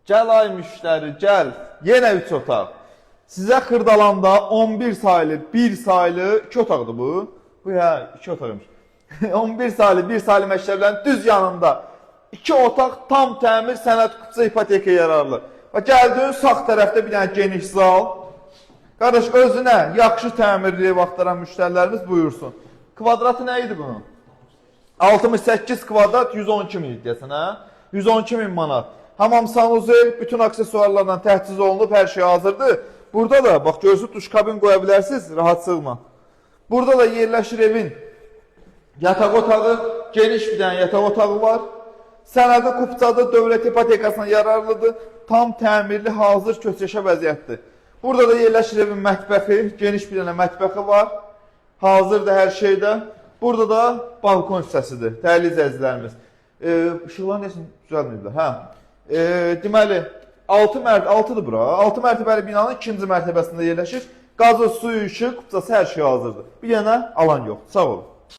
Gəl ay müştəri, gəl. Yenə 3 otaq. Sizə Xırdalanda 11 saylı, 1 saylı 2 otaqdır bu. Bu ya 2 otaqmış. 11 saylı, 1 saylı məktəblərin düz yanında 2 otaq tam təmir sənəd kutusu ipotekaya yararlı. Və gəldin sağ tərəfdə bir dənə geniş zal. Qardaş özünə yaxşı təmirli vaxtlaran müştərilərimiz buyursun. Kvadratı nə idi bunun? 68 kvadrat 112 min deyəsən, hə? 112 min manat. Hamam sanuzel, bütün aksesuarlarla təchiz olunub, hər şey hazırdır. Burada da, bax görürsünüz, duş kabin qoya bilərsiniz, rahatsızlıqla. Burada da yerləşir evin yataq otağı, geniş bir dənə yataq otağı var. Sənədi kupçadır, dövlət ipotekasına yararlıdır. Tam təmirli, hazır köçəşə vəziyyətdir. Burada da yerləşir evin mətbəxi, geniş bir dənə mətbəxi var. Hazırdır hər şeydə. Burada da balkon hissəsidir, dəyərli izləyicilərimiz. Işıqlar nəsin düzəlməyiblər? Hə. Deməli, 6'dır bura. 6 mərtəbəli binanın 2-ci mərtəbəsində yerləşir. Qazı, suyu, işıq, kupçası hər şey hazırdır. Bir dənə alan yox. Sağ olun.